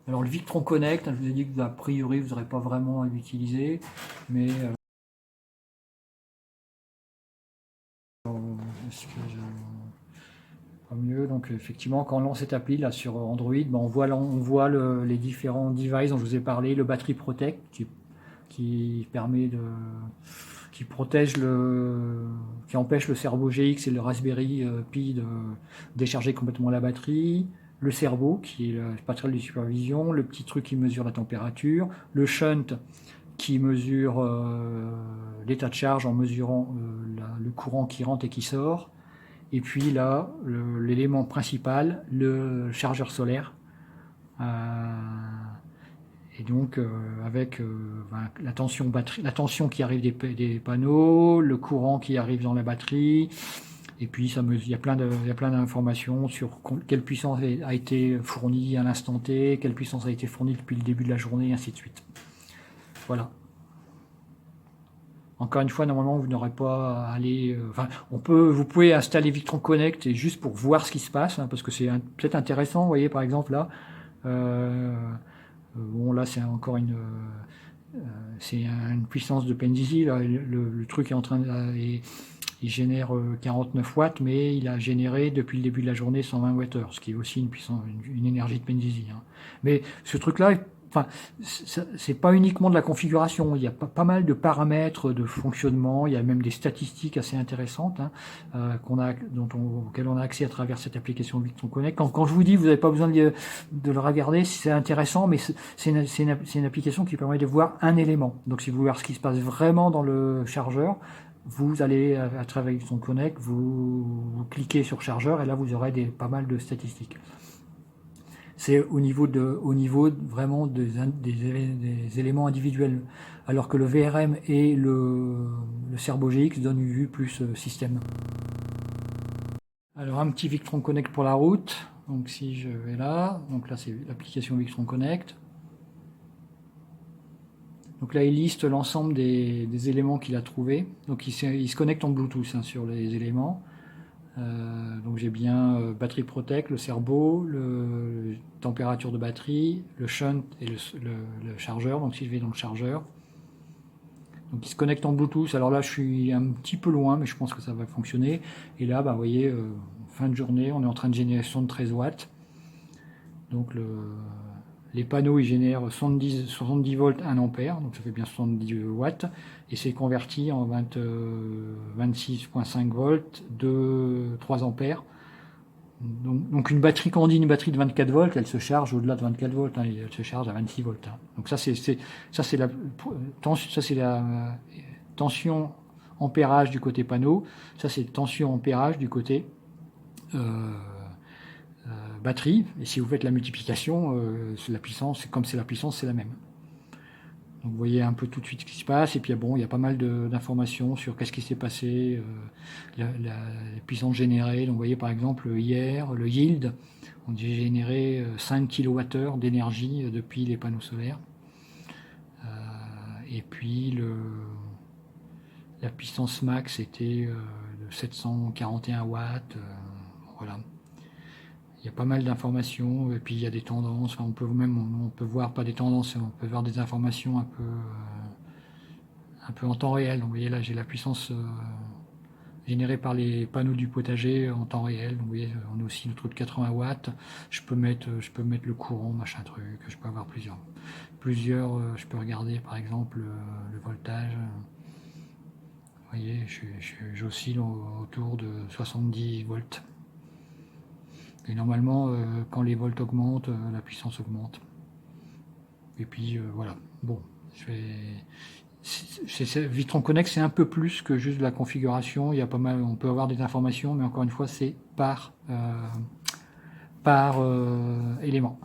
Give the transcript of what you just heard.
Alors le Victron Connect, je vous ai dit que a priori vous n'aurez pas vraiment à l'utiliser, mais est-ce que pas mieux. Donc effectivement, quand on lance cette appli là sur Android, ben, on voit les différents devices dont je vous ai parlé, le Battery Protect qui permet de qui protège qui empêche le Cerveau GX et le Raspberry Pi de décharger complètement la batterie, le Cerveau qui est le passerelle de supervision, le petit truc qui mesure la température, le Shunt qui mesure l'état de charge en mesurant le courant qui rentre et qui sort. Et puis là, l'élément principal, le chargeur solaire. Et donc avec la tension batterie, la tension qui arrive des panneaux, le courant qui arrive dans la batterie, et puis il y a plein d'informations sur quelle puissance a été fournie à l'instant T, quelle puissance a été fournie depuis le début de la journée, et ainsi de suite. Voilà. Encore une fois, normalement, vous n'aurez pas à aller. Vous pouvez installer Victron Connect et juste pour voir ce qui se passe, hein, parce que c'est peut-être intéressant. Vous voyez, par exemple là, bon là, c'est une puissance de Penzizi. Là, le truc est en train il génère 49 watts, mais il a généré depuis le début de la journée 120 Wh, ce qui est aussi une énergie de Penzizi. Hein. Mais ce truc-là, enfin, c'est pas uniquement de la configuration, il y a pas mal de paramètres de fonctionnement, il y a même des statistiques assez intéressantes hein, auxquelles on a accès à travers cette application Victron Connect. Quand je vous dis, vous n'avez pas besoin de le regarder, c'est intéressant, mais c'est une application qui permet de voir un élément. Donc si vous voulez voir ce qui se passe vraiment dans le chargeur, vous allez à travers Victron Connect, vous cliquez sur chargeur et là vous aurez pas mal de statistiques. C'est au niveau vraiment des éléments individuels, alors que le VRM et le Cerveau GX donnent une vue plus système. Alors un petit Victron Connect pour la route. Donc si je vais là, donc là c'est l'application Victron Connect. Donc là il liste l'ensemble des éléments qu'il a trouvés. Donc il se connecte en Bluetooth hein, sur les éléments. Donc j'ai bien batterie protect, le Cerveau, température de batterie, le shunt et le chargeur. Donc si je vais dans le chargeur, donc il se connecte en Bluetooth. Alors là je suis un petit peu loin, mais je pense que ça va fonctionner. Et là, vous voyez, fin de journée, on est en train de générer 73 watts. Donc les panneaux ils génèrent 70 volts 1 ampère, donc ça fait bien 70 watts, et c'est converti en 26,5 volts de 3 ampères. Donc une batterie, quand on dit une batterie de 24 volts, elle se charge au-delà de 24 volts, hein, elle se charge à 26 volts. Hein. Donc ça c'est la tension ampérage du côté panneau, ça c'est tension ampérage du côté batterie, et si vous faites la multiplication, la puissance, comme c'est la puissance, c'est la même. Donc vous voyez un peu tout de suite ce qui se passe, et puis bon, il y a pas mal d'informations sur qu'est-ce qui s'est passé, la puissance générée. Donc vous voyez par exemple hier, le yield, on a généré 5 kWh d'énergie depuis les panneaux solaires. Et puis la puissance max était de 741 watts. Voilà. Il y a pas mal d'informations, et puis il y a des tendances, enfin, on peut voir pas des tendances, on peut voir des informations un peu en temps réel. Donc vous voyez là j'ai la puissance générée par les panneaux du potager en temps réel. Donc vous voyez on est aussi notre de 80 watts. Je peux mettre le courant, machin truc, je peux avoir plusieurs. Je peux regarder par exemple le voltage. Vous voyez, j'oscille autour de 70 volts. Et normalement, quand les volts augmentent, la puissance augmente. Et puis voilà. Bon, Victron Connect, c'est un peu plus que juste de la configuration. Il y a pas mal, on peut avoir des informations, mais encore une fois, c'est par élément.